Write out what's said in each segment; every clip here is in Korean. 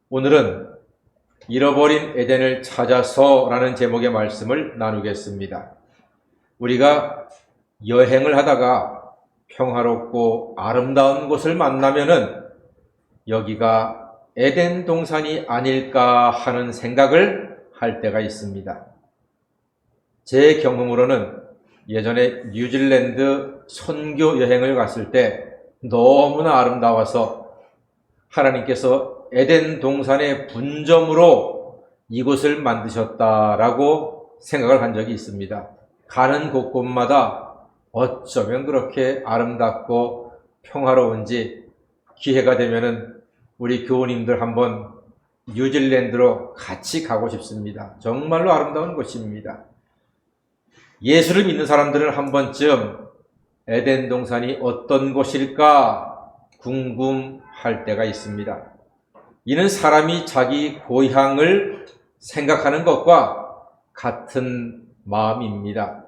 오늘은 잃어버린 에덴을 찾아서라는 제목의 말씀을 나누겠습니다. 우리가 여행을 하다가 평화롭고 아름다운 곳을 만나면은 여기가 에덴 동산이 아닐까 하는 생각을 할 때가 있습니다. 제 경험으로는 예전에 뉴질랜드 선교 여행을 갔을 때 너무나 아름다워서 하나님께서 에덴 동산의 분점으로 이곳을 만드셨다라고 생각을 한 적이 있습니다. 가는 곳곳마다 어쩌면 그렇게 아름답고 평화로운지 기회가 되면은 우리 교우님들 한번 뉴질랜드로 같이 가고 싶습니다. 정말로 아름다운 곳입니다. 예수를 믿는 사람들은 한 번쯤 에덴 동산이 어떤 곳일까 궁금할 때가 있습니다. 이는 사람이 자기 고향을 생각하는 것과 같은 마음입니다.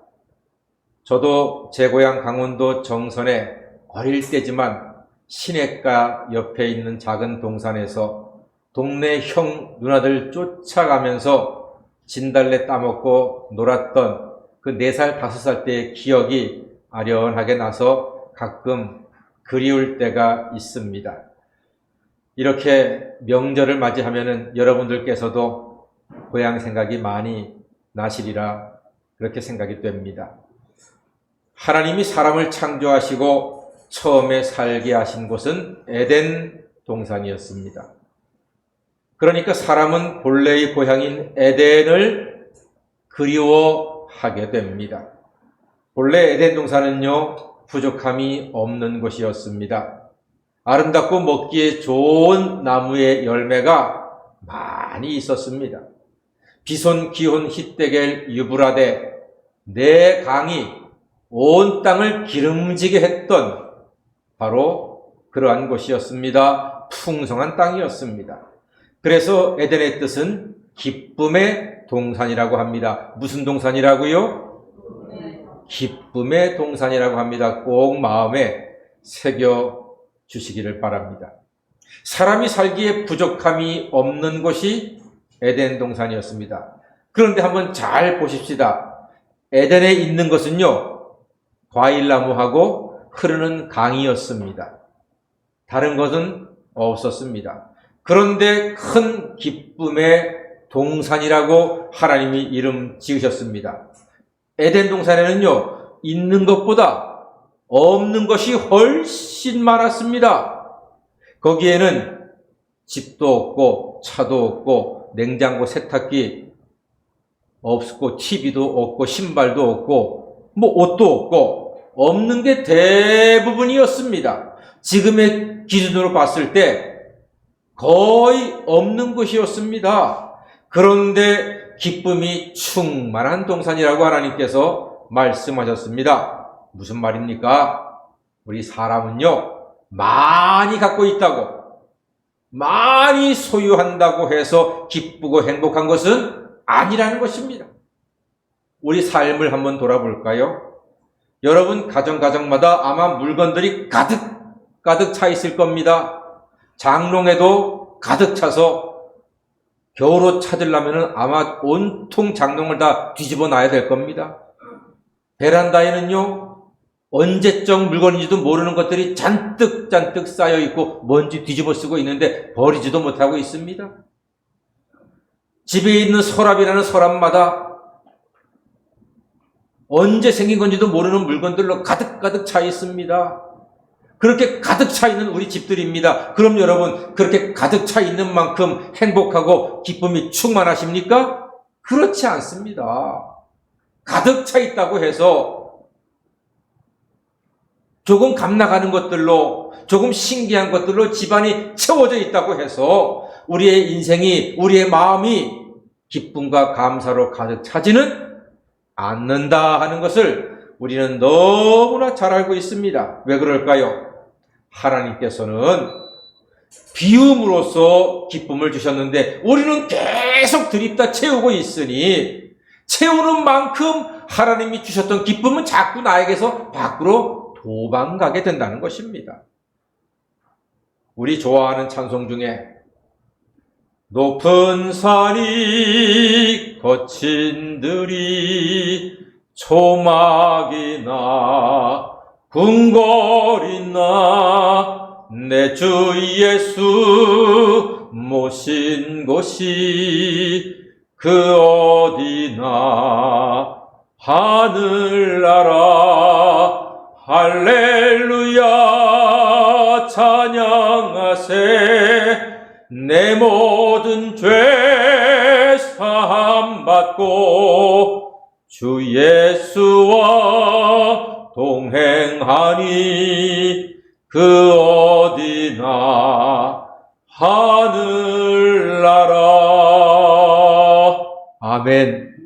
저도 제 고향 강원도 정선에 어릴 때지만 시냇가 옆에 있는 작은 동산에서 동네 형 누나들 쫓아가면서 진달래 따먹고 놀았던 그 4살, 5살 때의 기억이 아련하게 나서 가끔 그리울 때가 있습니다. 이렇게 명절을 맞이하면은 여러분들께서도 고향 생각이 많이 나시리라 그렇게 생각이 됩니다. 하나님이 사람을 창조하시고 처음에 살게 하신 곳은 에덴 동산이었습니다. 그러니까 사람은 본래의 고향인 에덴을 그리워하게 됩니다. 본래 에덴 동산은요, 부족함이 없는 곳이었습니다. 아름답고 먹기에 좋은 나무의 열매가 많이 있었습니다. 비손, 기혼, 히데겔, 유브라데 4강이 온 땅을 기름지게 했던 바로 그러한 곳이었습니다. 풍성한 땅이었습니다. 그래서 에덴의 뜻은 기쁨의 동산이라고 합니다. 무슨 동산이라고요? 기쁨의 동산이라고 합니다. 꼭 마음에 새겨 주시기를 바랍니다. 사람이 살기에 부족함이 없는 곳이 에덴 동산이었습니다. 그런데 한번 잘 보십시다. 에덴에 있는 것은요, 과일나무하고 흐르는 강이었습니다. 다른 것은 없었습니다. 그런데 큰 기쁨의 동산이라고 하나님이 이름 지으셨습니다. 에덴 동산에는요, 있는 것보다 없는 것이 훨씬 많았습니다. 거기에는 집도 없고 차도 없고 냉장고 세탁기 없고 TV도 없고 신발도 없고 뭐 옷도 없고 없는 게 대부분이었습니다. 지금의 기준으로 봤을 때 거의 없는 곳이었습니다. 그런데 기쁨이 충만한 동산이라고 하나님께서 말씀하셨습니다. 무슨 말입니까? 우리 사람은요, 많이 갖고 있다고, 많이 소유한다고 해서 기쁘고 행복한 것은 아니라는 것입니다. 우리 삶을 한번 돌아볼까요? 여러분 가정마다 아마 물건들이 가득 차 있을 겁니다. 장롱에도 가득 차서 겨울옷 찾으려면 아마 온통 장롱을 다 뒤집어 놔야 될 겁니다. 베란다에는요, 언제적 물건인지도 모르는 것들이 잔뜩 쌓여 있고 먼지 뒤집어 쓰고 있는데 버리지도 못하고 있습니다. 집에 있는 서랍이라는 서랍마다 언제 생긴 건지도 모르는 물건들로 가득 차 있습니다. 그렇게 가득 차 있는 우리 집들입니다. 그럼 여러분, 그렇게 가득 차 있는 만큼 행복하고 기쁨이 충만하십니까? 그렇지 않습니다. 가득 차 있다고 해서 조금 값나가는 것들로, 조금 신기한 것들로 집안이 채워져 있다고 해서 우리의 인생이, 우리의 마음이 기쁨과 감사로 가득 차지는 않는다 하는 것을 우리는 너무나 잘 알고 있습니다. 왜 그럴까요? 하나님께서는 비움으로써 기쁨을 주셨는데 우리는 계속 드립다 채우고 있으니 채우는 만큼 하나님이 주셨던 기쁨은 자꾸 나에게서 밖으로 도망가게 된다는 것입니다. 우리 좋아하는 찬송 중에 높은 산이 거친 들이 초막이나 궁궐이나 내 주 예수 모신 곳이 그 어디나 하늘나라 할렐루야 찬양하세 내 모든 죄 사함 받고 주 예수와 동행하니 그 어디나 하늘나라. 아멘.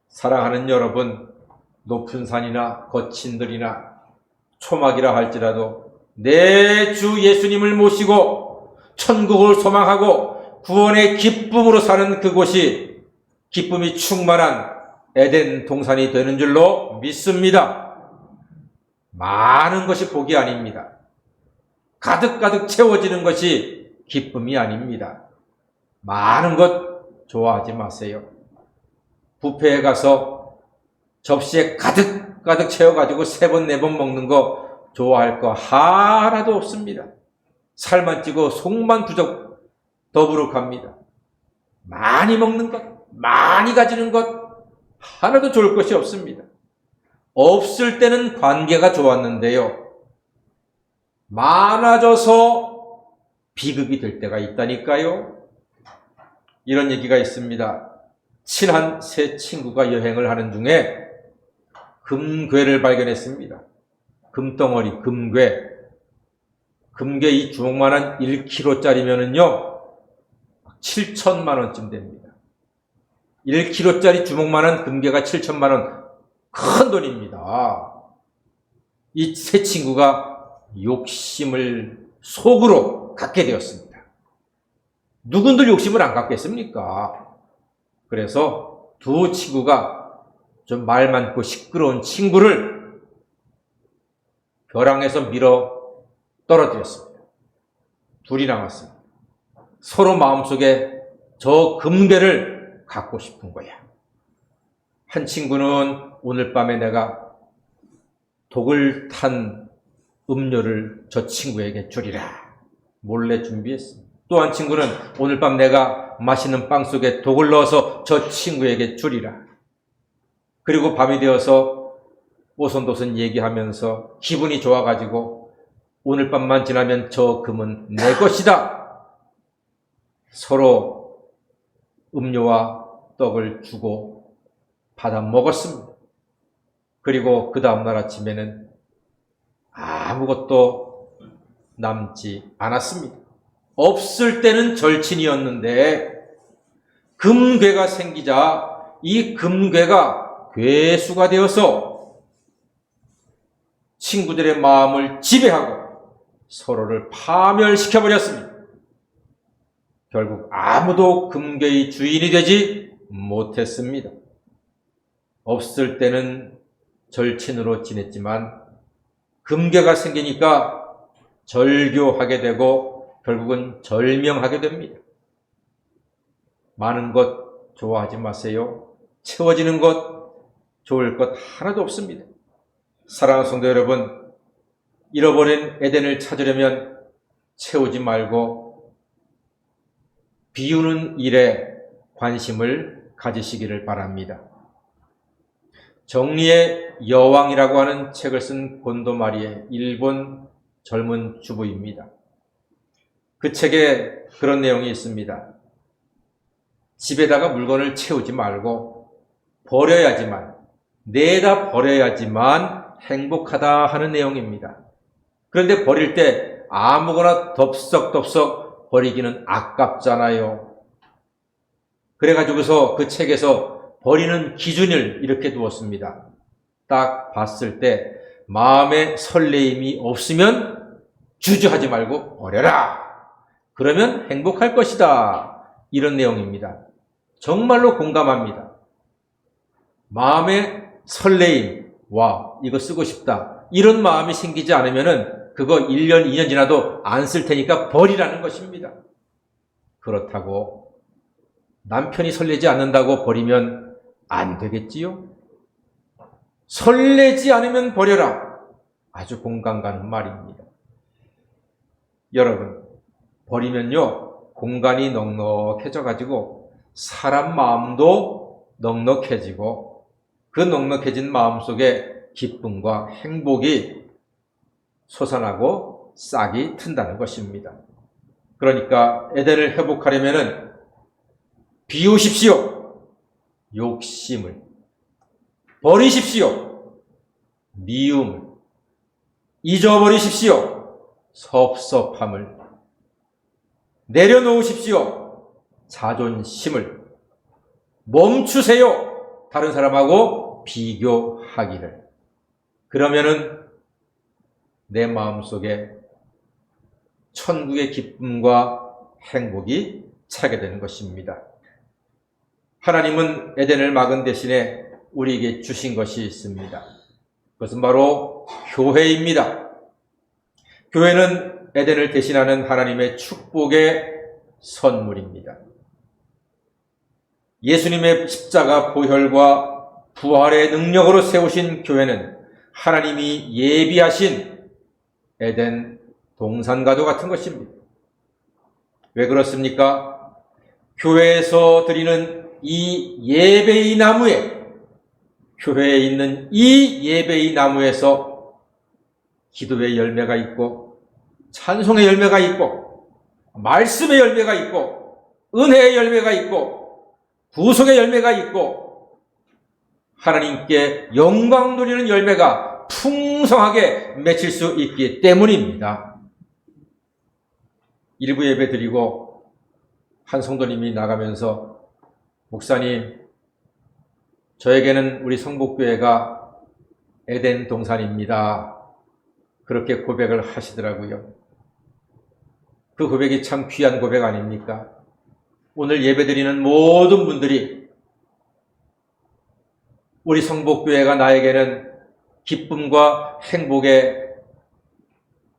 사랑하는 여러분, 높은 산이나 거친 들이나 초막이라 할지라도 내 주 예수님을 모시고 천국을 소망하고 구원의 기쁨으로 사는 그곳이 기쁨이 충만한 에덴 동산이 되는 줄로 믿습니다. 많은 것이 복이 아닙니다. 가득가득 채워지는 것이 기쁨이 아닙니다. 많은 것 좋아하지 마세요. 뷔페에 가서 접시에 가득가득 채워가지고 3번, 4번 먹는 거 좋아할 거 하나도 없습니다. 살만 찌고 속만 더부룩합니다. 많이 먹는 것, 많이 가지는 것 하나도 좋을 것이 없습니다. 없을 때는 관계가 좋았는데요. 많아져서 비극이 될 때가 있다니까요. 이런 얘기가 있습니다. 친한 세 친구가 여행을 하는 중에 금괴를 발견했습니다. 금덩어리, 금괴. 금괴 이 주먹만한 1kg짜리면은요, 7천만 원쯤 됩니다. 1kg짜리 주먹만한 금괴가 7천만 원, 큰 돈입니다. 이 세 친구가 욕심을 속으로 갖게 되었습니다. 누군들 욕심을 안 갖겠습니까? 그래서 두 친구가 좀 말 많고 시끄러운 친구를 벼랑에서 밀어 떨어뜨렸습니다. 둘이 남았습니다. 서로 마음속에 저 금괴를 갖고 싶은 거야. 한 친구는 오늘 밤에 내가 독을 탄 음료를 저 친구에게 주리라 몰래 준비했습니다. 또 한 친구는 오늘 밤 내가 맛있는 빵 속에 독을 넣어서 저 친구에게 주리라. 그리고 밤이 되어서 오손도손 얘기하면서 기분이 좋아가지고 오늘 밤만 지나면 저 금은 내 것이다. 서로 음료와 떡을 주고 받아 먹었습니다. 그리고 그 다음날 아침에는 아무것도 남지 않았습니다. 없을 때는 절친이었는데 금괴가 생기자 이 금괴가 괴수가 되어서 친구들의 마음을 지배하고 서로를 파멸시켜버렸습니다. 결국 아무도 금괴의 주인이 되지 못했습니다. 없을 때는 절친으로 지냈지만 금괴가 생기니까 절교하게 되고 결국은 절명하게 됩니다. 많은 것 좋아하지 마세요. 채워지는 것, 좋을 것 하나도 없습니다. 사랑하는 성도 여러분, 잃어버린 에덴을 찾으려면 채우지 말고 비우는 일에 관심을 가지시기를 바랍니다. 정리의 여왕이라고 하는 책을 쓴 곤도 마리의 일본 젊은 주부입니다. 그 책에 그런 내용이 있습니다. 집에다가 물건을 채우지 말고 버려야지만, 내다 버려야지만 행복하다 하는 내용입니다. 그런데 버릴 때 아무거나 덥석덥석 버리기는 아깝잖아요. 그래가지고서 그 책에서 버리는 기준을 이렇게 두었습니다. 딱 봤을 때 마음에 설레임이 없으면 주저하지 말고 버려라. 그러면 행복할 것이다. 이런 내용입니다. 정말로 공감합니다. 마음에 설레임, 와, 이거 쓰고 싶다. 이런 마음이 생기지 않으면은 그거 1년, 2년 지나도 안 쓸 테니까 버리라는 것입니다. 그렇다고 남편이 설레지 않는다고 버리면 안 되겠지요? 설레지 않으면 버려라. 아주 공감 가는 말입니다. 여러분, 버리면요, 공간이 넉넉해져가지고 사람 마음도 넉넉해지고 그 넉넉해진 마음 속에 기쁨과 행복이 솟아나고 싹이 튼다는 것입니다. 그러니까 에덴을 회복하려면 비우십시오. 욕심을. 버리십시오. 미움을. 잊어버리십시오. 섭섭함을. 내려놓으십시오. 자존심을. 멈추세요. 다른 사람하고 비교하기를. 그러면은 내 마음속에 천국의 기쁨과 행복이 차게 되는 것입니다. 하나님은 에덴을 막은 대신에 우리에게 주신 것이 있습니다. 그것은 바로 교회입니다. 교회는 에덴을 대신하는 하나님의 축복의 선물입니다. 예수님의 십자가 보혈과 부활의 능력으로 세우신 교회는 하나님이 예비하신 에덴 동산과도 같은 것입니다. 왜 그렇습니까? 교회에서 드리는 이 예배의 나무에, 교회에 있는 이 예배의 나무에서 기도의 열매가 있고, 찬송의 열매가 있고, 말씀의 열매가 있고, 은혜의 열매가 있고, 구속의 열매가 있고, 하나님께 영광 누리는 열매가 풍성하게 맺힐 수 있기 때문입니다. 일부 예배 드리고 한 성도님이 나가면서, 목사님, 저에게는 우리 성복교회가 에덴 동산입니다. 그렇게 고백을 하시더라고요. 그 고백이 참 귀한 고백 아닙니까? 오늘 예배드리는 모든 분들이 우리 성복교회가 나에게는 기쁨과 행복의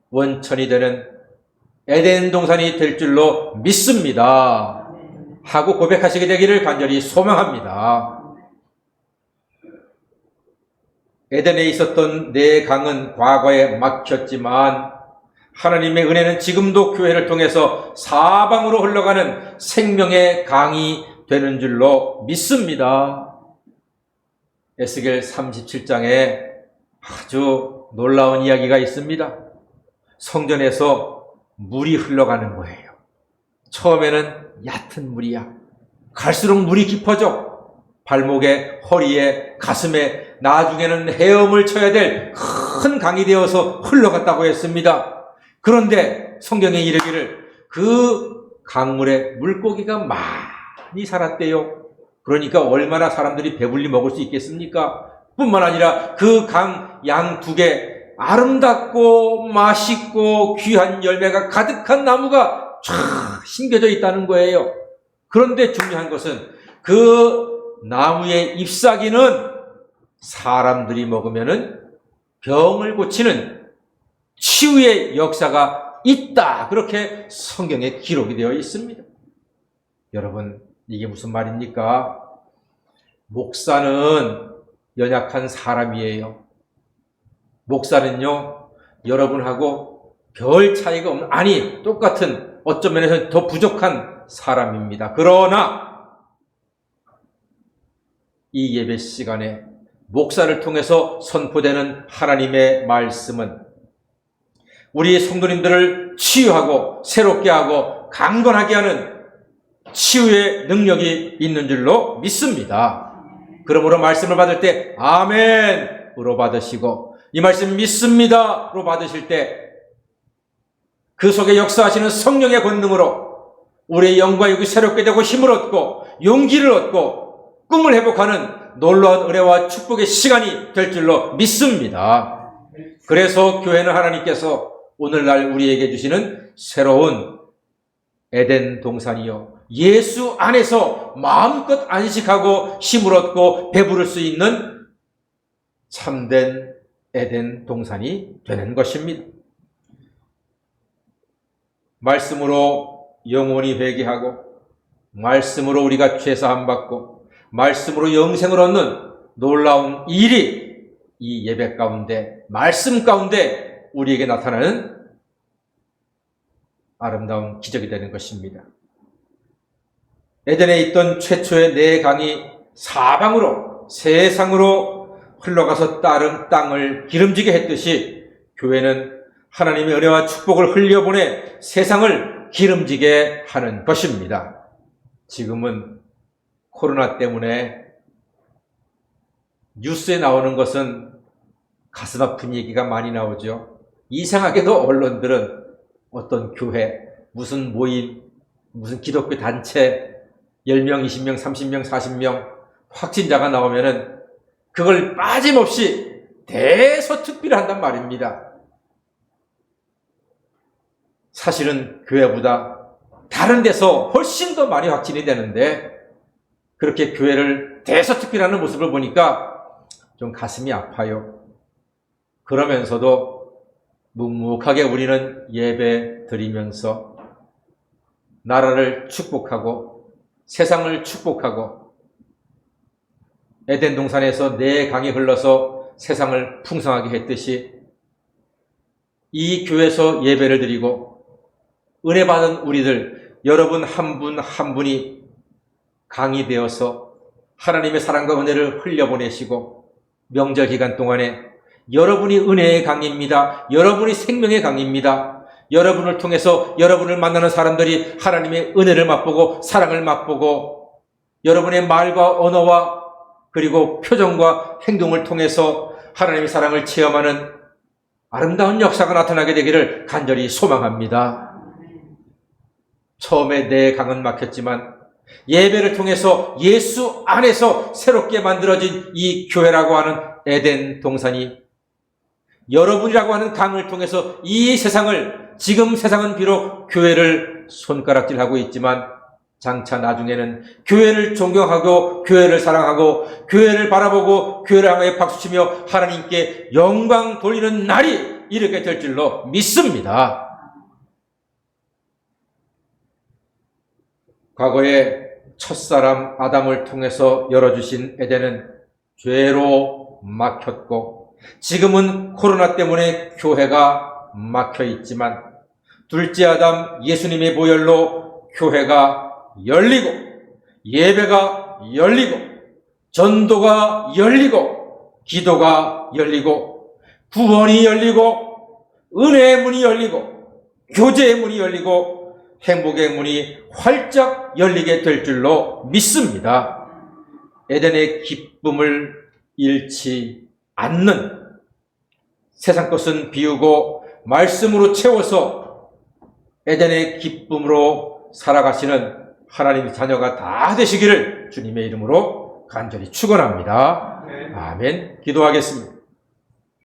원천이 되는 에덴 동산이 될 줄로 믿습니다. 하고 고백하시게 되기를 간절히 소망합니다. 에덴에 있었던 네 강은 과거에 막혔지만 하나님의 은혜는 지금도 교회를 통해서 사방으로 흘러가는 생명의 강이 되는 줄로 믿습니다. 에스겔 37장에 아주 놀라운 이야기가 있습니다. 성전에서 물이 흘러가는 거예요. 처음에는 얕은 물이야. 갈수록 물이 깊어져. 발목에, 허리에, 가슴에, 나중에는 헤엄을 쳐야 될 큰 강이 되어서 흘러갔다고 했습니다. 그런데 성경에 이르기를 그 강물에 물고기가 많이 살았대요. 그러니까 얼마나 사람들이 배불리 먹을 수 있겠습니까? 뿐만 아니라 그 강 양 두 개 아름답고 맛있고 귀한 열매가 가득한 나무가 쫙 심겨져 있다는 거예요. 그런데 중요한 것은 그 나무의 잎사귀는 사람들이 먹으면은 병을 고치는 치유의 역사가 있다. 그렇게 성경에 기록이 되어 있습니다. 여러분, 이게 무슨 말입니까? 목사는 연약한 사람이에요. 목사는요, 여러분하고 별 차이가 없는, 아니, 똑같은, 어떤 면에서는 더 부족한 사람입니다. 그러나 이 예배 시간에 목사를 통해서 선포되는 하나님의 말씀은 우리 성도님들을 치유하고 새롭게 하고 강건하게 하는 치유의 능력이 있는 줄로 믿습니다. 그러므로 말씀을 받을 때 아멘으로 받으시고, 이 말씀 믿습니다로 받으실 때 그 속에 역사하시는 성령의 권능으로 우리의 영과 육이 새롭게 되고 힘을 얻고 용기를 얻고 꿈을 회복하는 놀라운 은혜와 축복의 시간이 될 줄로 믿습니다. 그래서 교회는 하나님께서 오늘날 우리에게 주시는 새로운 에덴 동산이요, 예수 안에서 마음껏 안식하고 힘을 얻고 배부를 수 있는 참된 에덴 동산이 되는 것입니다. 말씀으로 영원히 회개하고 말씀으로 우리가 죄사함 받고 말씀으로 영생을 얻는 놀라운 일이 이 예배 가운데, 말씀 가운데 우리에게 나타나는 아름다운 기적이 되는 것입니다. 에덴에 있던 최초의 네 강이 사방으로, 세상으로 흘러가서 땅을 기름지게 했듯이 교회는 하나님의 은혜와 축복을 흘려보내 세상을 기름지게 하는 것입니다. 지금은 코로나 때문에 뉴스에 나오는 것은 가슴 아픈 얘기가 많이 나오죠. 이상하게도 언론들은 어떤 교회, 무슨 모임, 무슨 기독교 단체 10명, 20명, 30명, 40명 확진자가 나오면은 그걸 빠짐없이 대서특필을 한단 말입니다. 사실은 교회보다 다른 데서 훨씬 더 많이 확진이 되는데 그렇게 교회를 대서특필하는 모습을 보니까 좀 가슴이 아파요. 그러면서도 묵묵하게 우리는 예배 드리면서 나라를 축복하고 세상을 축복하고 에덴 동산에서 네 강이 흘러서 세상을 풍성하게 했듯이 이 교회에서 예배를 드리고 은혜 받은 우리들 여러분 한 분 한 분이 강이 되어서 하나님의 사랑과 은혜를 흘려보내시고 명절 기간 동안에 여러분이 은혜의 강입니다. 여러분이 생명의 강입니다. 여러분을 통해서 여러분을 만나는 사람들이 하나님의 은혜를 맛보고 사랑을 맛보고 여러분의 말과 언어와 그리고 표정과 행동을 통해서 하나님의 사랑을 체험하는 아름다운 역사가 나타나게 되기를 간절히 소망합니다. 처음에 내 강은 막혔지만 예배를 통해서 예수 안에서 새롭게 만들어진 이 교회라고 하는 에덴 동산이 여러분이라고 하는 강을 통해서 이 세상을, 지금 세상은 비록 교회를 손가락질하고 있지만 장차 나중에는 교회를 존경하고 교회를 사랑하고 교회를 바라보고 교회를 향해 박수치며 하나님께 영광 돌리는 날이 이렇게 될 줄로 믿습니다. 과거에 첫사람 아담을 통해서 열어주신 에덴은 죄로 막혔고 지금은 코로나 때문에 교회가 막혀 있지만 둘째 아담 예수님의 보혈로 교회가 열리고 예배가 열리고 전도가 열리고 기도가 열리고 구원이 열리고 은혜의 문이 열리고 교제의 문이 열리고 행복의 문이 활짝 열리게 될 줄로 믿습니다. 에덴의 기쁨을 잃지 않는 세상 것은 비우고 말씀으로 채워서 에덴의 기쁨으로 살아가시는 하나님의 자녀가 다 되시기를 주님의 이름으로 간절히 축원합니다. 아멘. 기도하겠습니다.